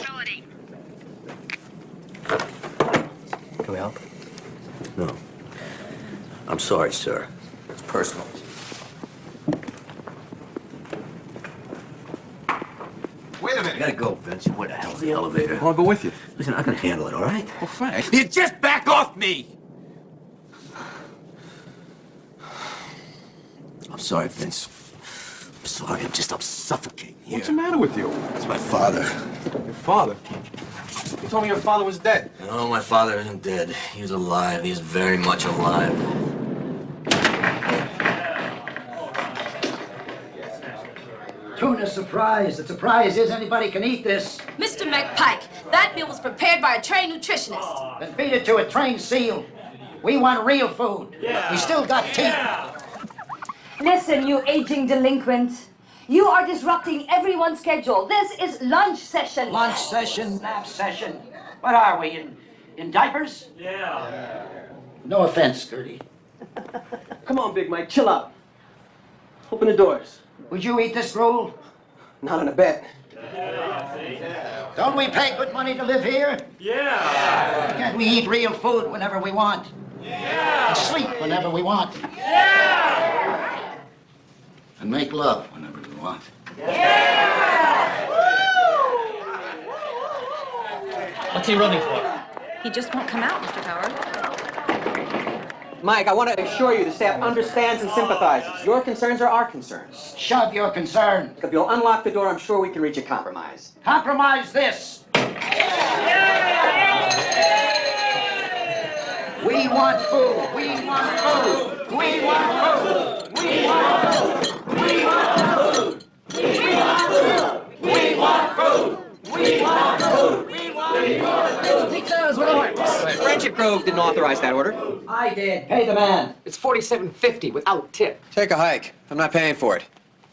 facility. Can we help? No. I'm sorry, sir. It's personal. Wait a minute. I gotta go, Vince. Where the hell's the elevator? I'll go with you. Listen, I can handle it, all right? Well, thanks. You just back off me! I'm sorry, Vince. I'm sorry. I'm suffocating here. What's the matter with you? It's my father. Your father? You told me your father was dead. No, my father isn't dead. He's alive. He's very much alive. Tuna surprise. The surprise is anybody can eat this. Mr. McPike, that meal was prepared by a trained nutritionist. Then feed it to a trained seal. We want real food. We still got teeth. Listen, you aging delinquent. You are disrupting everyone's schedule. This is lunch session. Lunch session, nap session. What are we, in diapers? Yeah. No offense, Gertie. Come on, Big Mike, chill out. Open the doors. Would you eat this gruel? Not on a bet. Don't we pay good money to live here? Yeah. Can't we eat real food whenever we want? Yeah. And sleep whenever we want? Yeah. And make love whenever we want? What's he running for? He just won't come out, Mr. Tower. Mike, I want to assure you the staff understands and sympathizes. Your concerns are our concerns. Shove your concern. If you'll unlock the door, I'm sure we can reach a compromise. Compromise this. We want food. We want food. We want food. We want food. We want food. We want food. We want food. We want food. We want food. Pizzas with orange. Friendship Grove didn't authorize that order. I did. Pay the man. It's $47.50 without tip. Take a hike. I'm not paying for it.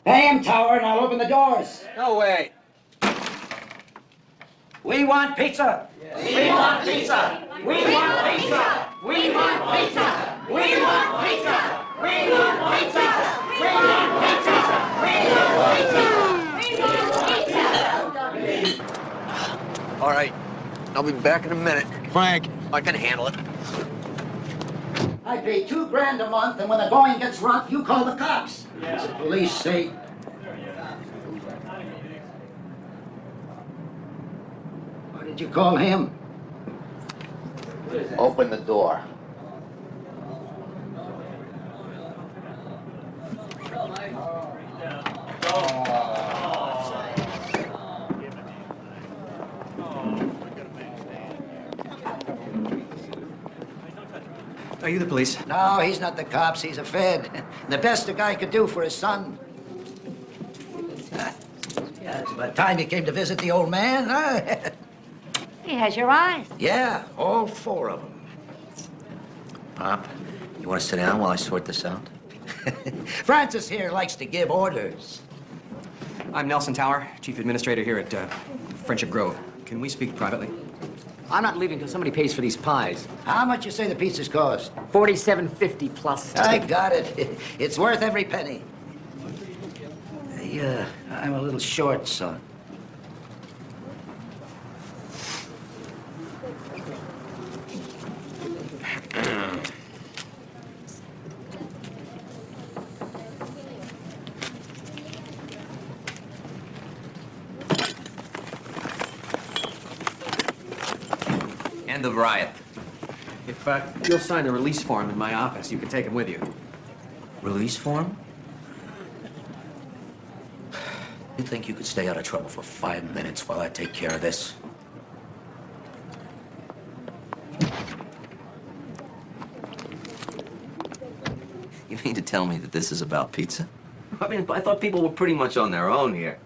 Pay him, Tower, and I'll open the doors. No way. We want pizza. We want pizza. We want pizza. We want pizza. We want pizza. We want pizza. We want pizza. We want pizza. All right. I'll be back in a minute. Frank. I can handle it. I pay $2 grand a month, and when the going gets rough, you call the cops. It's a police state. Why did you call him? Open the door. Are you the police? No, he's not the cops. He's a fed. The best a guy could do for his son. Yeah, it's about time you came to visit the old man, huh? He has your eyes. Yeah, all 4 of them. Pop, you want to sit down while I sort this out? Francis here likes to give orders. I'm Nelson Tower, Chief Administrator here at Friendship Grove. Can we speak privately? I'm not leaving until somebody pays for these pies. How much you say the pizzas cost? $47.50 plus. I got it. It's worth every penny. Hey, I'm a little short, son. End of riot. If you'll sign a release form in my office, you can take him with you. Release form? You think you could stay out of trouble for 5 minutes while I take care of this? You mean to tell me that this is about pizza? I mean, I thought people were pretty much on their own here.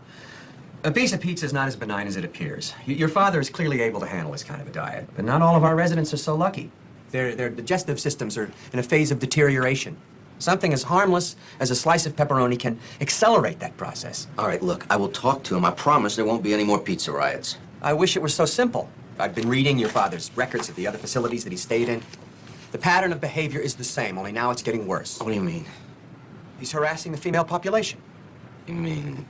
A piece of pizza is not as benign as it appears. Your father is clearly able to handle this kind of a diet, but not all of our residents are so lucky. Their digestive systems are in a phase of deterioration. Something as harmless as a slice of pepperoni can accelerate that process. All right, look, I will talk to him. I promise there won't be any more pizza riots. I wish it were so simple. I've been reading your father's records at the other facilities that he stayed in. The pattern of behavior is the same, only now it's getting worse. What do you mean? He's harassing the female population. You mean...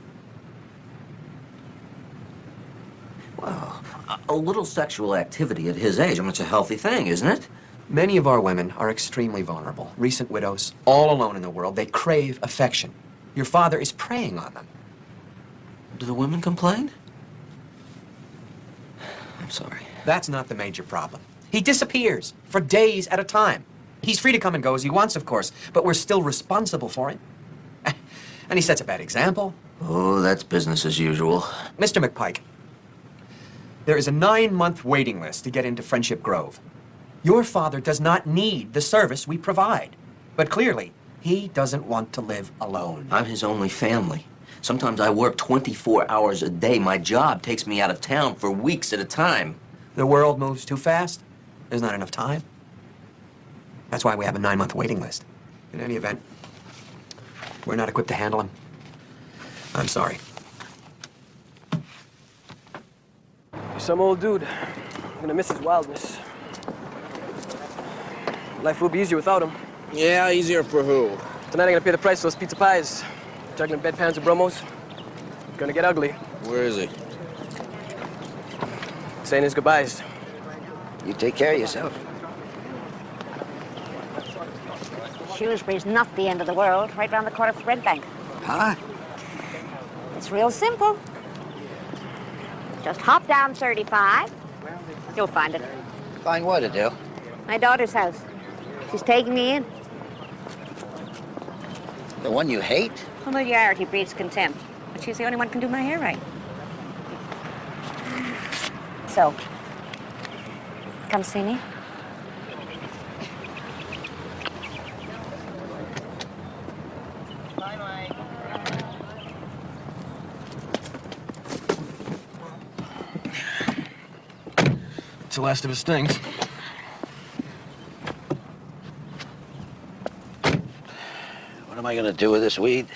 Well, a little sexual activity at his age, I mean, it's a healthy thing, isn't it? Many of our women are extremely vulnerable. Recent widows, all alone in the world. They crave affection. Your father is preying on them. Do the women complain? I'm sorry. That's not the major problem. He disappears for days at a time. He's free to come and go as he wants, of course, but we're still responsible for him. And he sets a bad example. Oh, that's business as usual. Mr. McPike, there is a 9-month waiting list to get into Friendship Grove. Your father does not need the service we provide. But clearly, he doesn't want to live alone. I'm his only family. Sometimes I work 24 hours a day. My job takes me out of town for weeks at a time. The world moves too fast. There's not enough time. That's why we have a 9-month waiting list. In any event, we're not equipped to handle him. I'm sorry. He's some old dude. I'm gonna miss his wildness. Life will be easier without him. Yeah, easier for who? Tonight I'm gonna pay the price for those pizza pies. Juggling bedpans and bromos. Gonna get ugly. Where is he? Saying his goodbyes. You take care of yourself. Shrewsbury's not the end of the world, right round the corner from Red Bank. Huh? It's real simple. Just hop down 35. You'll find it. Find what, Adele? My daughter's house. She's taking me in. The one you hate? Familiarity breeds contempt. But she's the only one who can do my hair right. So, come see me. It's the last of his things. What am I gonna do with this weed?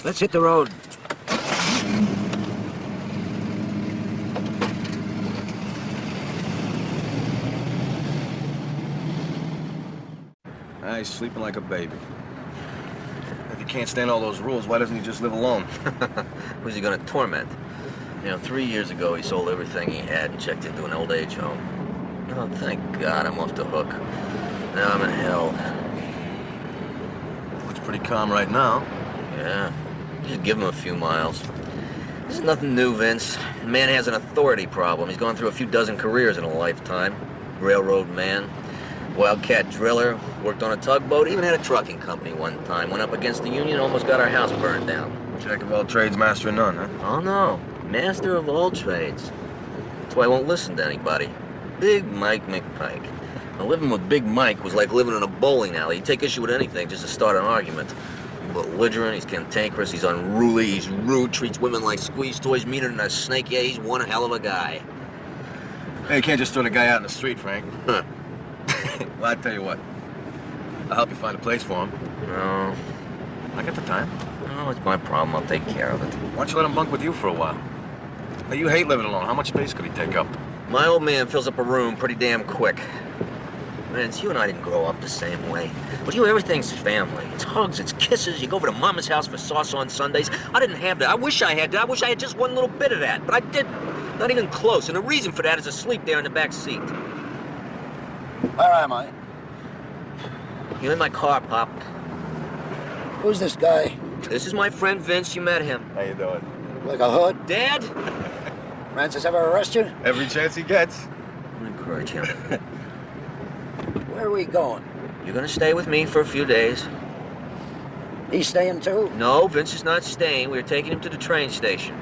Let's hit the road. He's sleeping like a baby. If he can't stand all those rules, why doesn't he just live alone? Who's he gonna torment? You know, 3 years ago, he sold everything he had and checked into an old age home. Oh, thank God I'm off the hook. Now I'm in hell. Looks pretty calm right now. Yeah, just give him a few miles. This is nothing new, Vince. The man has an authority problem. He's gone through a few dozen careers in a lifetime. Railroad man, wildcat driller, worked on a tugboat, even had a trucking company one time. Went up against the union, almost got our house burned down. Jack of all trades, master of none, huh? Oh, no. Master of all trades. That's why I won't listen to anybody. Big Mike McPike. Now, living with Big Mike was like living in a bowling alley. He'd take issue with anything just to start an argument. Belligerent, he's cantankerous, he's unruly, he's rude, treats women like squeeze toys, meaner than a snake. Yeah, he's one hell of a guy. Hey, you can't just throw the guy out in the street, Frank. Huh. Well, I tell you what. I'll help you find a place for him. No. I got the time. No, it's my problem. I'll take care of it. Why don't you let him bunk with you for a while? Now, you hate living alone. How much space could he take up? My old man fills up a room pretty damn quick. Vince, you and I didn't grow up the same way. With you, everything's family. It's hugs, it's kisses. You go over to Mama's house for sauce on Sundays. I didn't have that. I wish I had that. I wish I had just one little bit of that. But I didn't. Not even close. And the reason for that is asleep there in the back seat. Where am I? You're in my car, Pop. Who's this guy? This is my friend Vince. You met him. How you doing? Like a hood? Dad? Francis ever arrest you? Every chance he gets. I'm gonna encourage him. Where are we going? You're gonna stay with me for a few days. He's staying too? No, Vince is not staying. We're taking him to the train station.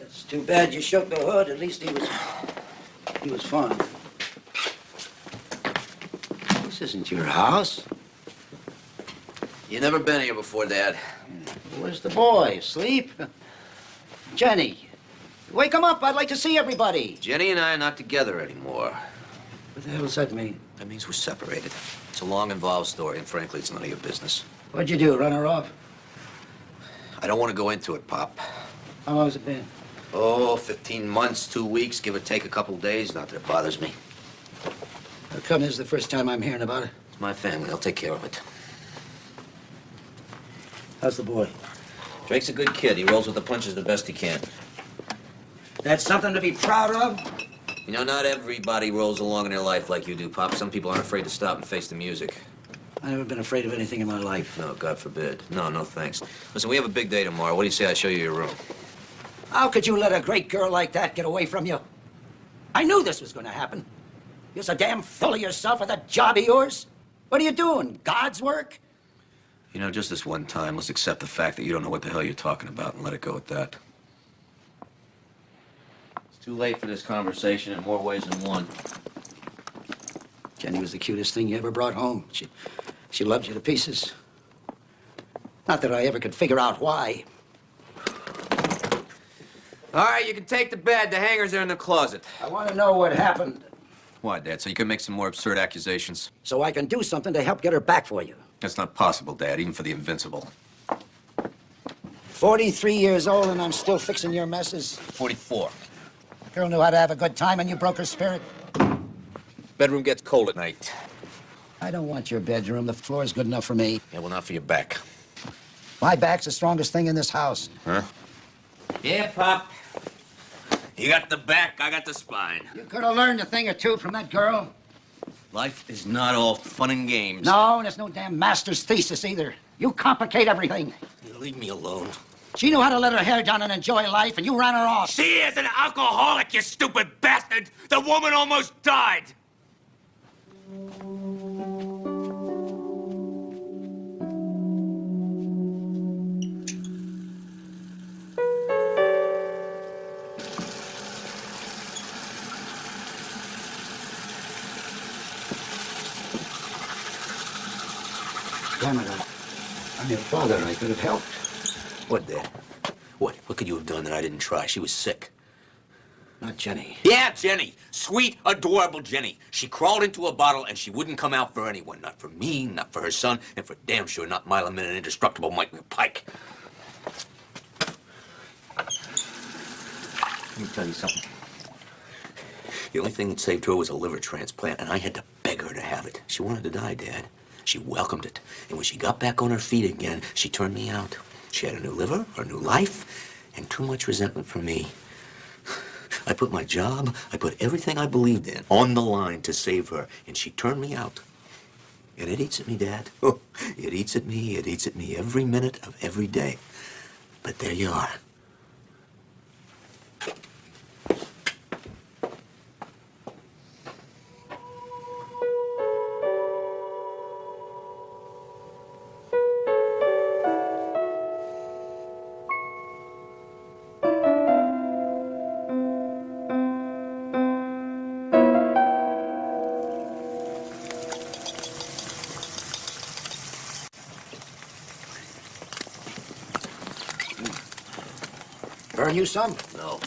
It's too bad you shook the hood. At least he was fun. This isn't your house. You never been here before, Dad. Where's the boy? Asleep? Jenny, wake him up. I'd like to see everybody. Jenny and I are not together anymore. What the hell does that mean? That means we're separated. It's a long, involved story, and frankly, it's none of your business. What'd you do, run her off? I don't want to go into it, Pop. How long's it been? Oh, 15 months, 2 weeks, give or take a couple days. Not that it bothers me. How come this is the first time I'm hearing about it? It's My family. I'll take care of it. How's the boy? Drake's a good kid. He rolls with the punches the best he can. That's something to be proud of? You know, not everybody rolls along in their life like you do, Pop. Some people aren't afraid to stop and face the music. I've never been afraid of anything in my life. No, God forbid. No, no thanks. Listen, we have a big day tomorrow. What do you say I show you your room? How could you let a great girl like that get away from you? I knew this was going to happen. You're so damn full of yourself with that job of yours. What are you doing? God's work? You know, just this one time, let's accept the fact that you don't know what the hell you're talking about and let it go at that. It's too late for this conversation in more ways than one. Jenny was the cutest thing you ever brought home. She loved you to pieces. Not that I ever could figure out why. All right, you can take the bed. The hangers are in the closet. I want to know what happened Why, Dad? So you can make some more absurd accusations? so I can do something to help get her back for you. That's not possible, Dad, even for the invincible. 43 years old and I'm still fixing your messes. 44. The girl knew how to have a good time and you broke her spirit. Bedroom gets cold at night. I don't want your bedroom. The floor's good enough for me. Yeah, well, not for your back. My back's the strongest thing in this house. Huh? Yeah, Pop. You got the back, I got the spine. You could have learned a thing or two from that girl. Life is not all fun and games. No, and there's no damn master's thesis either. You complicate everything. Leave me alone. She knew how to let her hair down and enjoy life, and you ran her off. She is an alcoholic, you stupid bastard! The woman almost died! Damn it, I'm your father. I could have helped. What, Dad? What? What could you have done that I didn't try? She was sick. Not Jenny. Yeah, Jenny. Sweet, adorable Jenny. She crawled into a bottle and she wouldn't come out for anyone. Not for me, not for her son, and for damn sure not Mile Minute indestructible Mike McPike. Let me tell you something. The only thing that saved her was a liver transplant, and I had to beg her to have it. She wanted to die, Dad. She welcomed it. And when she got back on her feet again, she turned me out. She had a new liver, a new life, and too much resentment for me. I put my job, I put everything I believed in on the line to save her, and she turned me out. And it eats at me, Dad. Oh, it eats at me every minute of every day. But there you are. Burn you some? No.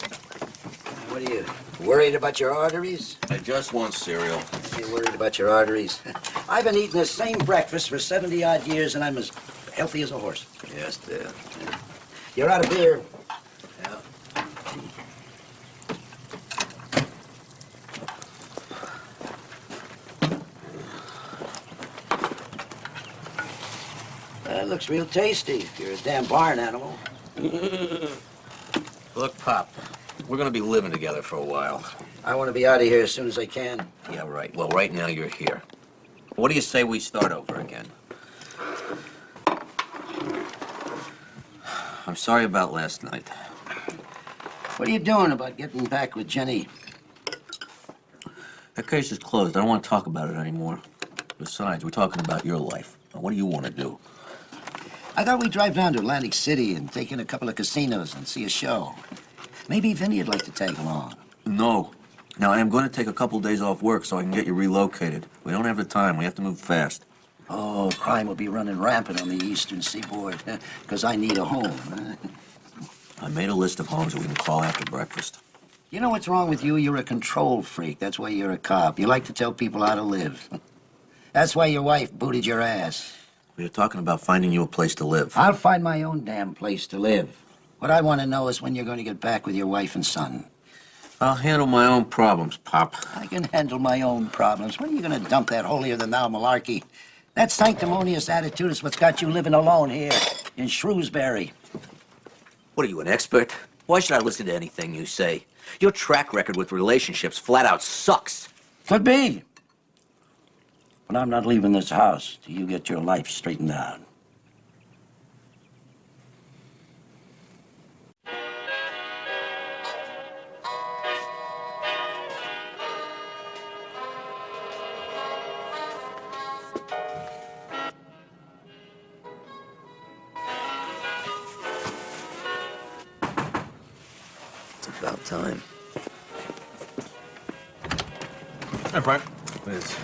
What are you, worried about your arteries? I just want cereal. You're worried about your arteries? I've been eating the same breakfast for 70-odd years, and I'm as healthy as a horse. Yes, Dad. You're out of beer. Yeah. That looks real tasty if you're a damn barn animal. Look, Pop, we're gonna be living together for a while. I want to be out of here as soon as I can. Yeah, right. Well, right now you're here. What do you say we start over again? I'm sorry about last night. What are you doing about getting back with Jenny? That case is closed. I don't want to talk about it anymore. Besides, we're talking about your life. Now, what do you want to do? I thought we'd drive down to Atlantic City and take in a couple of casinos and see a show. Maybe Vinnie would like to tag along. No. Now, I am going to take a couple days off work so I can get you relocated. We don't have the time. We have to move fast. Oh, crime will be running rampant on the eastern seaboard, because I need a home. I made a list of homes that we can call after breakfast. You know what's wrong with you? You're a control freak. That's why you're a cop. You like to tell people how to live. That's why your wife booted your ass. We were talking about finding you a place to live. I'll find my own damn place to live. What I want to know is when you're going to get back with your wife and son. I'll handle my own problems, Pop. I can handle my own problems. When are you going to dump that holier-than-thou malarkey? That sanctimonious attitude is what's got you living alone here in Shrewsbury. What are you, an expert? Why should I listen to anything you say? Your track record with relationships flat out sucks. Could be. But I'm not leaving this house till you get your life straightened out. It's about time. Hey, Frank. Liz.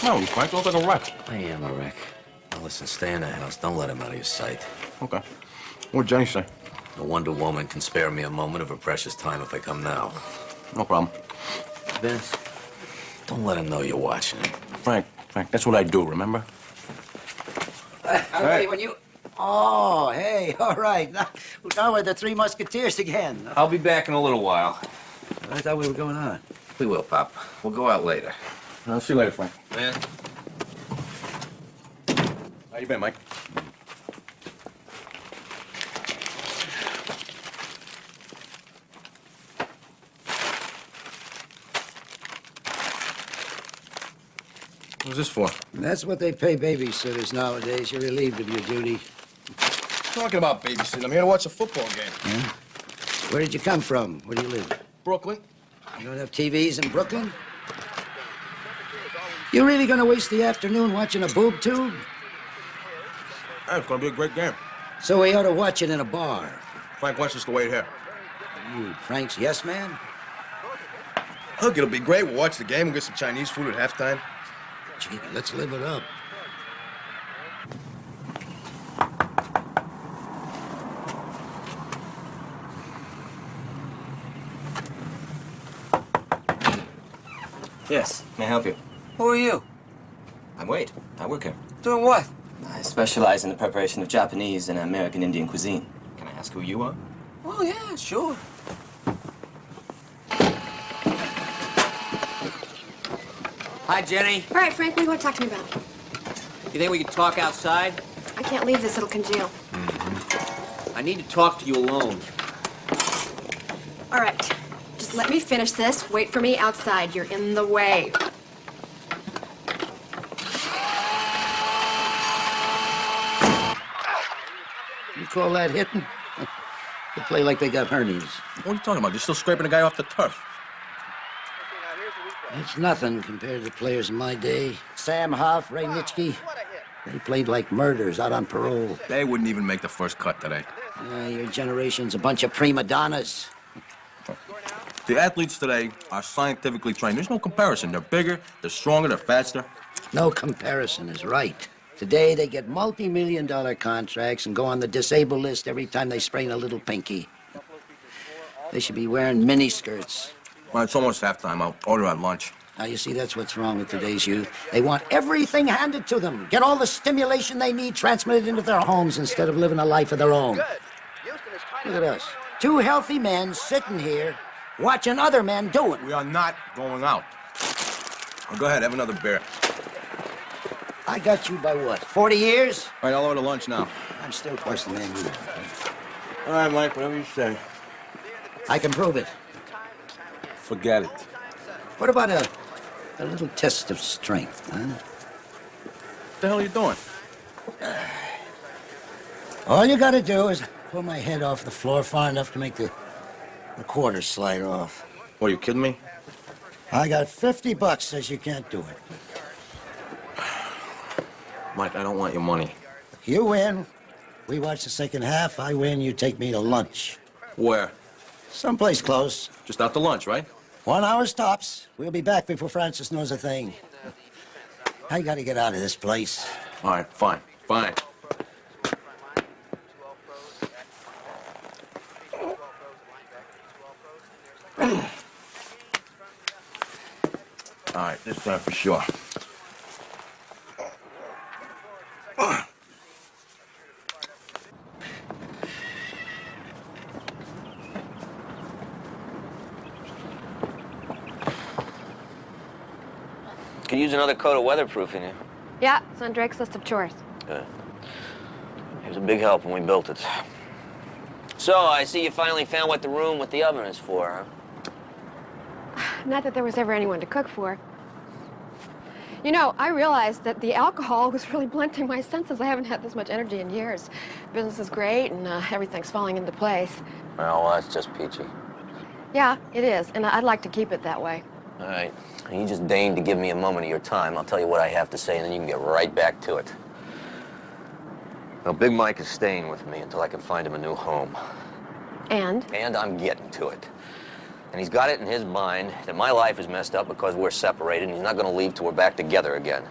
No, Frank, you look like a wreck. I am a wreck. Now listen, stay in the house. Don't let him out of your sight. Okay. What'd Jenny say? The Wonder Woman can spare me a moment of her precious time if I come now. No problem. Vince, don't let him know you're watching him. Frank, that's what I do, remember? Hey, when you... Oh, hey, all right. Now we're the Three Musketeers again. I'll be back in a little while. I thought we were going on. We will, Pop. We'll go out later. I'll see you later, Frank. Man. How you been, Mike? What's this for? That's what they pay babysitters nowadays. You're relieved of your duty. Talking about babysitting. I'm here to watch a football game. Yeah? Where did you come from? Where do you live? Brooklyn? You don't have TVs in Brooklyn? You really gonna waste the afternoon watching a boob tube? Hey, it's gonna be a great game. So we ought to watch it in a bar. Frank wants us to wait here. You, Frank's yes man? Look, it'll be great. We'll watch the game. We'll get some Chinese food at halftime. Gee, let's live it up. Yes, may I help you? Who are you? I'm Wade. I work here. Doing what? I specialize in the preparation of Japanese and American Indian cuisine. Can I ask who you are? Oh, yeah, sure. Hi, Jenny. All right, Frank, what do you want to talk to me about? You think we can talk outside? I can't leave this, it'll congeal. I need to talk to you alone. All right, just let me finish this. Wait for me outside. You're in the way. You call that hitting? They play like they got hernias. What are you talking about? You're still scraping the guy off the turf. It's nothing compared to the players in my day. Sam Hoff, Ray Nitschke. They played like murderers out on parole. They wouldn't even make the first cut today. Your generation's a bunch of prima donnas. The athletes today are scientifically trained. There's no comparison. They're bigger, they're stronger, they're faster. No comparison is right. Today, they get multi-million-dollar contracts and go on the disabled list every time they sprain a little pinky. They should be wearing miniskirts. Well, it's almost halftime. I'll order at lunch. Now, you see, that's what's wrong with today's youth. They want everything handed to them. Get all the stimulation they need transmitted into their homes instead of living a life of their own. Look at us. Two healthy men sitting here watching other men do it. We are not going out. Well, go ahead, have another beer. I got you by what, 40 years? All right, I'll order lunch now. I'm still twice the man you are. All right, Mike, whatever you say. I can prove it. Forget it. What about a little test of strength, huh? What the hell are you doing? All you gotta do is pull my head off the floor far enough to make the quarters slide off. What, are you kidding me? I got $50 says you can't do it. Mike, I don't want your money. You win. We watch the second half. I win. You take me to lunch. Where? Someplace close. Just out to lunch, right? 1 hour stops. We'll be back before Francis knows a thing. I gotta get out of this place. All right, fine, fine. All right, this time for sure. Could use another coat of weatherproofing here. Yeah, it's on Drake's list of chores. Good. He was a big help when we built it. So, I see you finally found what the room with the oven is for, huh? Not that there was ever anyone to cook for. You know, I realized that the alcohol was really blunting my senses. I haven't had this much energy in years. Business is great, and everything's falling into place. Well, that's just peachy. Yeah, it is, and I'd like to keep it that way. All right. You just deign to give me a moment of your time. I'll tell you what I have to say, and then you can get right back to it. Now, Big Mike is staying with me until I can find him a new home. And? And I'm getting to it. And he's got it in his mind that my life is messed up because we're separated, and he's not going to leave till we're back together again.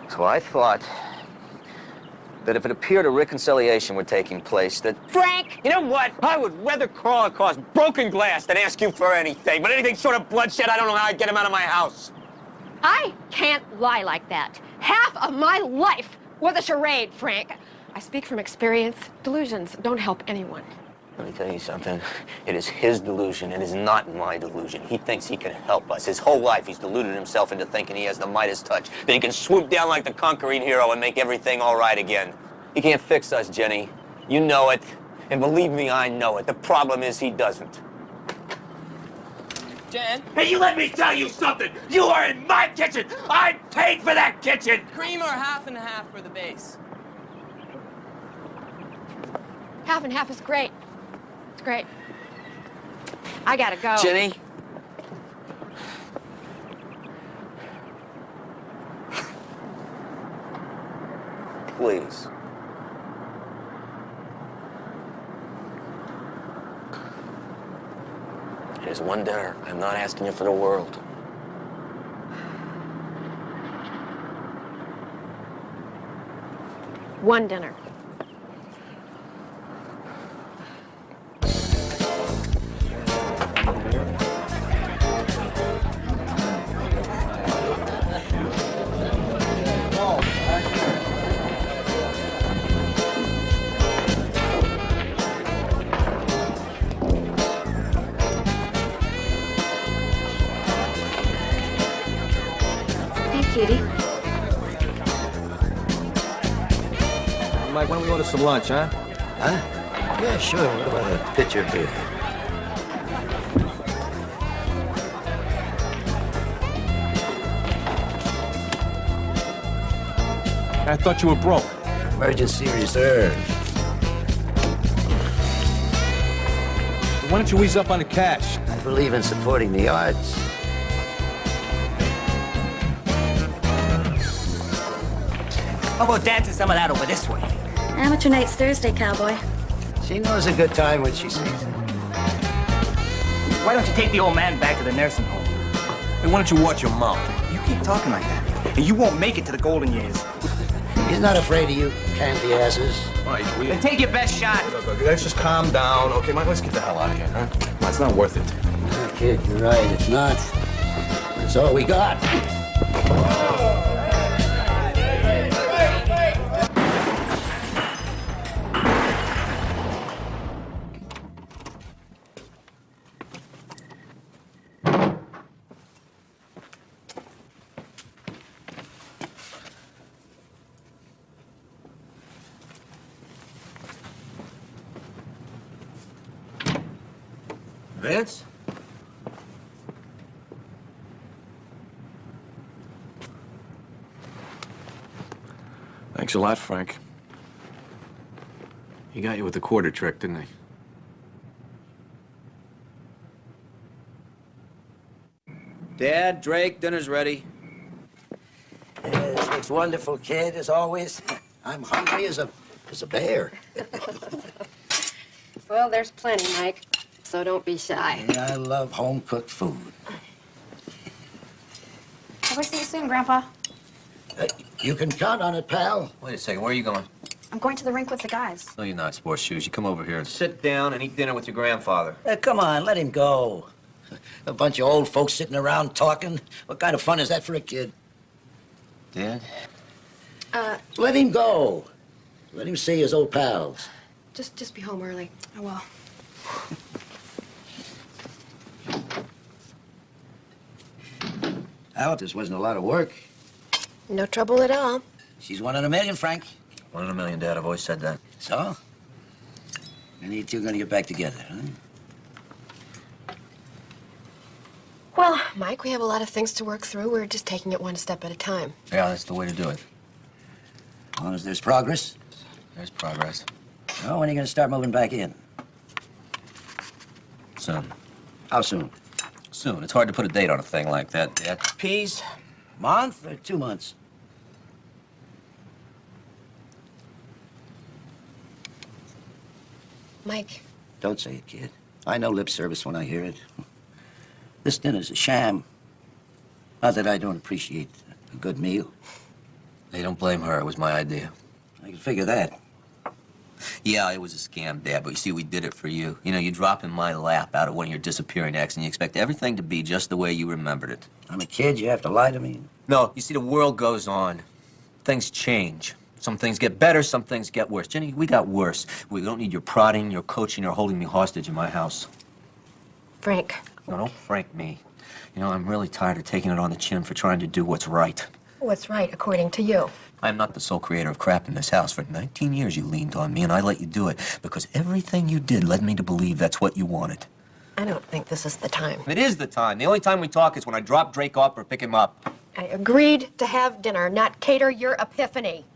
So I thought that if it appeared a reconciliation were taking place, that... Frank, you know what? I would rather crawl across broken glass than ask you for anything. But anything short of bloodshed, I don't know how I'd get him out of my house. I can't lie like that. Half of my life was a charade, Frank. I speak from experience. Delusions don't help anyone. Let me tell you something. It is his delusion. It is not my delusion. He thinks he can help us. His whole life he's deluded himself into thinking he has the Midas touch, that he can swoop down like the conquering hero and make everything all right again. He can't fix us, Jenny. You know it. And believe me, I know it. The problem is he doesn't. Jen? Hey, you let me tell you something! You are in my kitchen! I paid for that kitchen! Cream or half and half for the base? Half and half is great. It's great. I gotta go. Jenny? Please. It is one dinner. I'm not asking you for the world. One dinner. Kitty. Mike, why don't we go to some lunch, huh? Huh? Yeah, sure. What about a pitcher of beer? I thought you were broke. Emergency reserve. Why don't you ease up on the cash? I believe in supporting the arts. How about dancing some of that over this way? Amateur night's Thursday, cowboy. She knows a good time when she sees it. Why don't you take the old man back to the nursing home? Hey, why don't you watch your mouth? You keep talking like that, and you won't make it to the golden years. He's not afraid of you, candy asses. Mike, Then take your best shot. Look, let's just calm down. Okay, Mike, let's get the hell out of here, huh? No, it's not worth it. Oh, kid, you're right. It's not. It's all we got. Vince? Thanks a lot, Frank. He got you with the quarter trick, didn't he? Dad, Drake, dinner's ready. Yes, looks wonderful, kid, as always. I'm hungry as a bear. Well, there's plenty, Mike. So don't be shy. Yeah, I love home-cooked food. Hope I see you soon, Grandpa. You can count on it, pal. Wait a second, where are you going? I'm going to the rink with the guys. No, you're not, Sports Shoes. You come over here and sit down and eat dinner with your grandfather. Come on, let him go. A bunch of old folks sitting around talking. What kind of fun is that for a kid? Dad? Let him go. Let him see his old pals. Just be home early. I will. Well, this wasn't a lot of work. No trouble at all. She's one in a million, Frank. 1 in a million, Dad. I've always said that. So? When are you two gonna get back together, huh? Well, Mike, we have a lot of things to work through. We're just taking it one step at a time. Yeah, that's the way to do it. As long as there's progress. There's progress. Well, when are you gonna start moving back in? Soon. How soon? Soon. It's hard to put a date on a thing like that, Dad. Peas? Month or 2 months? Mike. Don't say it, kid. I know lip service when I hear it. This dinner's a sham. Not that I don't appreciate a good meal. Hey, don't blame her. It was my idea. I can figure that. Yeah, it was a scam, Dad, but you see, we did it for you. You know, you drop in my lap out of one of your disappearing acts, and you expect everything to be just the way you remembered it. I'm a kid. You have to lie to me. No, you see, the world goes on. Things change. Some things get better, some things get worse. Jenny, we got worse. We don't need your prodding, your coaching, or holding me hostage in my house. Frank. No, don't Frank me. You know, I'm really tired of taking it on the chin for trying to do what's right. What's right, according to you? I'm not the sole creator of crap in this house. For 19 years, you leaned on me, and I let you do it because everything you did led me to believe that's what you wanted. I don't think this is the time. It is the time. The only time we talk is when I drop Drake off or pick him up. I agreed to have dinner, not cater your epiphany.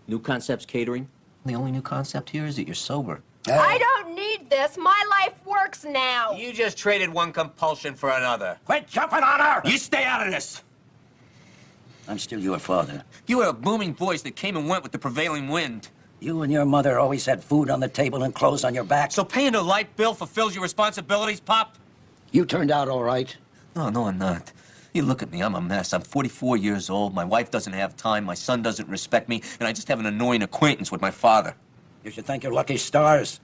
New concepts catering? The only new concept here is that you're sober. I don't need this. My life works now. You just traded one compulsion for another. Quit jumping on her! You stay out of this. I'm still your father. You had a booming voice that came and went with the prevailing wind. You and your mother always had food on the table and clothes on your back. So paying a light bill fulfills your responsibilities, Pop? You turned out all right. No, I'm not. You look at me, I'm a mess. I'm 44 years old, my wife doesn't have time, my son doesn't respect me, and I just have an annoying acquaintance with my father. You should thank your lucky stars.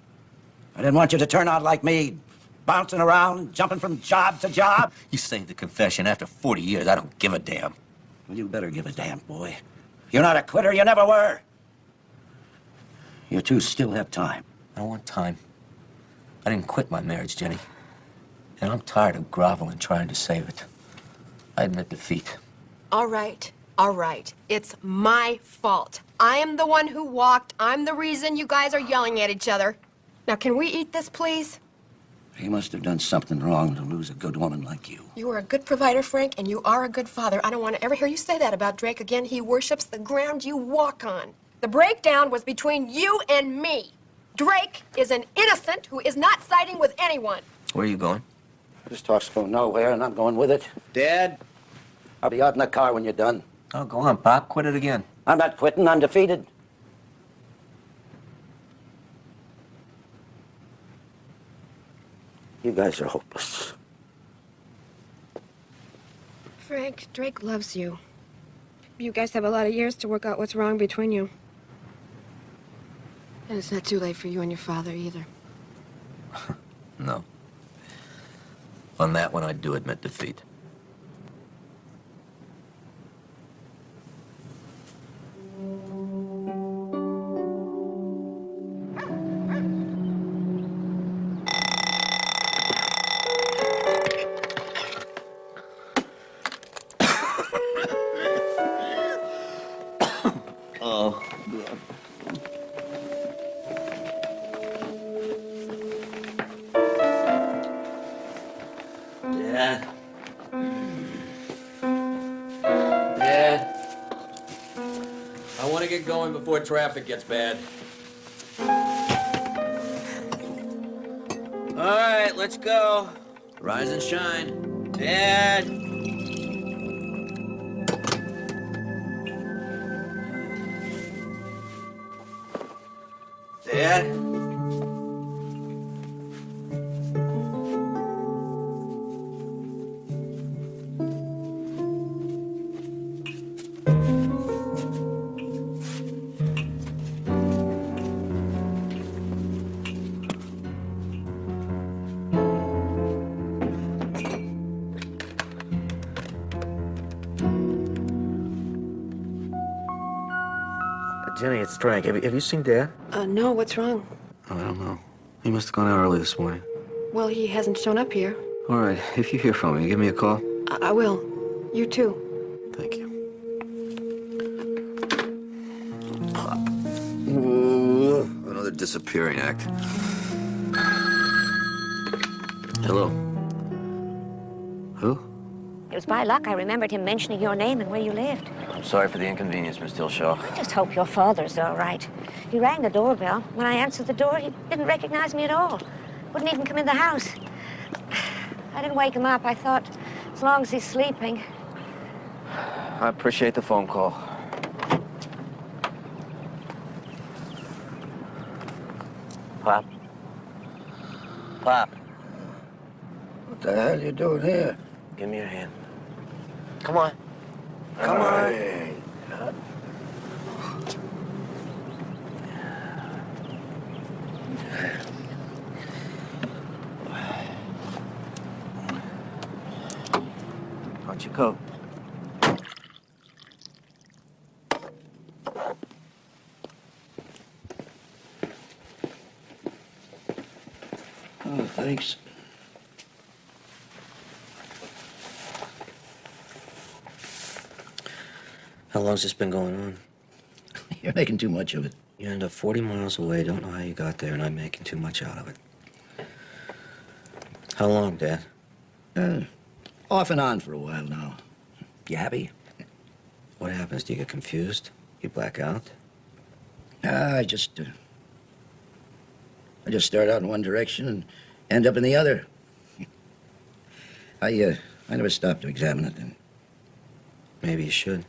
I didn't want you to turn out like me, bouncing around, jumping from job to job. You saved the confession. After 40 years, I don't give a damn. Well, you better give a damn, boy. You're not a quitter, you never were. You two still have time. I don't want time. I didn't quit my marriage, Jenny. And I'm tired of groveling trying to save it. I admit defeat. All right. It's my fault. I am the one who walked. I'm the reason you guys are yelling at each other. Now, can we eat this, please? He must have done something wrong to lose a good woman like you. You are a good provider, Frank, and you are a good father. I don't want to ever hear you say that about Drake again. He worships the ground you walk on. The breakdown was between you and me. Drake is an innocent who is not siding with anyone. Where are you going? This talk's going nowhere, and I'm going with it. Dad? I'll be out in the car when you're done. Oh, go on, Pop. Quit it again. I'm not quitting. I'm defeated. You guys are hopeless. Frank, Drake loves you. You guys have a lot of years to work out what's wrong between you. And it's not too late for you and your father either. No. On that one, I do admit defeat. Oh, God. Dad. Dad. I want to get going before traffic gets bad. All right, let's go. Rise and shine. Dad. Dad. Jenny, it's Frank. Have you seen Dad? No, what's wrong? Oh, I don't know. He must have gone out early this morning. Well, he hasn't shown up here. All right, if you hear from me, give me a call. I will. You too. Thank you. Pop. Another disappearing act. Hello. Who? It was by luck I remembered him mentioning your name and where you lived. I'm sorry for the inconvenience, Miss Dilshaw. I just hope your father's all right. He rang the doorbell. When I answered the door, he didn't recognize me at all. Wouldn't even come in the house. I didn't wake him up. I thought, as long as he's sleeping. I appreciate the phone call. Pop. Pop. What the hell are you doing here? Give me your hand. Come on. Come on. Watch your coat. Oh, thanks. How long's this been going on? You're making too much of it. You end up 40 miles away, don't know how you got there, and I'm making too much out of it. How long, Dad? Off and on for a while now. You happy? What happens? Do you get confused? You black out? I just start out in one direction and end up in the other. I never stopped to examine it. And Maybe you should.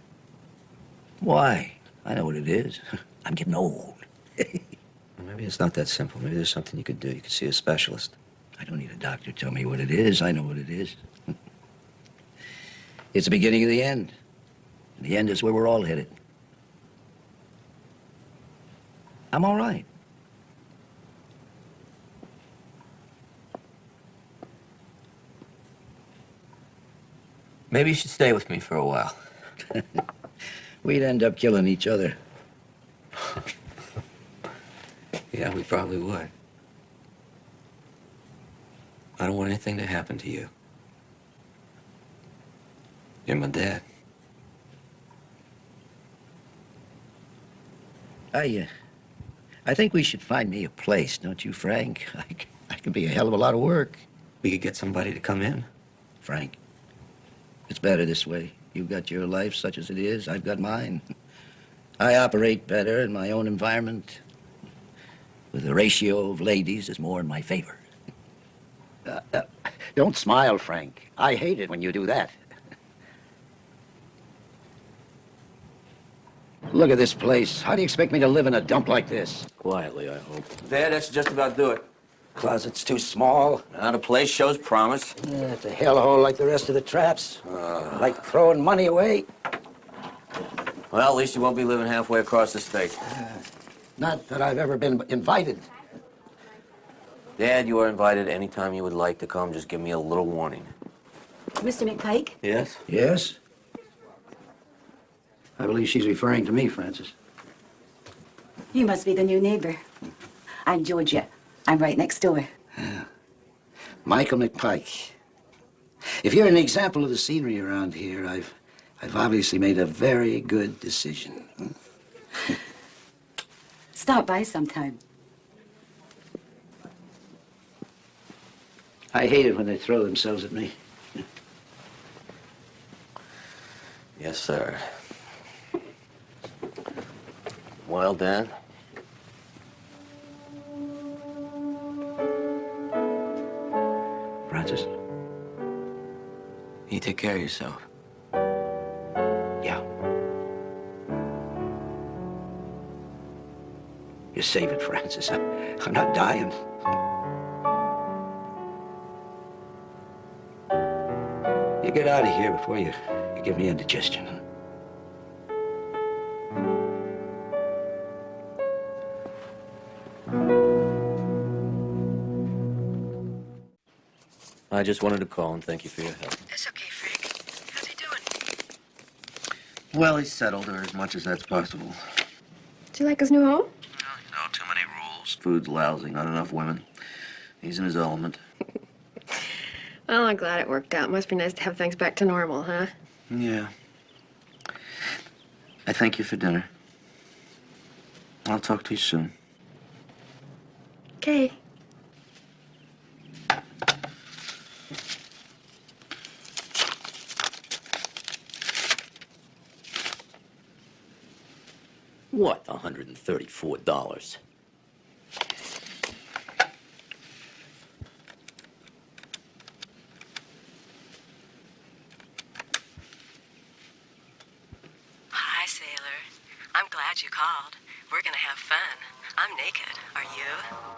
why? I know what it is. I'm getting old. Maybe it's not that simple. Maybe there's something you could do. You could see a specialist. I don't need a doctor to tell me what it is. I know what it is. It's the beginning of the end. And the end is where we're all headed. I'm all right. Maybe you should stay with me for a while. We'd end up killing each other. Yeah, we probably would. I don't want anything to happen to you. You're my dad. I think we should find me a place, don't you, Frank? I could be a hell of a lot of work. We could get somebody to come in. Frank, it's better this way. You've got your life such as it is. I've got mine. I operate better in my own environment. With the ratio of ladies is more in my favor. Don't smile, Frank. I hate it when you do that. Look at this place. How do you expect me to live in a dump like this? Quietly, I hope. There, that should just about do it. Closet's too small. Now the place shows promise. It's a hellhole like the rest of the traps. Like throwing money away. Well, at least you won't be living halfway across the state. Not that I've ever been invited. Dad, you are invited anytime you would like to come. Just give me a little warning. Mr. McPike? Yes? Yes? I believe she's referring to me, Francis. You must be the new neighbor. I'm Georgia. I'm right next door. Michael McPike. If you're an example of the scenery around here, I've obviously made a very good decision. Stop by sometime. I hate it when they throw themselves at me. Yes, sir. Well, Dad? Francis? You take care of yourself. Yeah. You save it, Francis. I'm not dying. You get out of here before you give me indigestion. I just wanted to call and thank you for your help. That's okay, Frank. How's he doing? Well, he's settled, or as much as that's possible. Do you like his new home? No, too many rules. Food's lousy, not enough women. He's in his element. Well, I'm glad it worked out. Must be nice to have things back to normal, huh? Yeah. I thank you for dinner. I'll talk to you soon. Okay. What, $134? Hi, sailor. I'm glad you called. We're gonna have fun. I'm naked. Are you?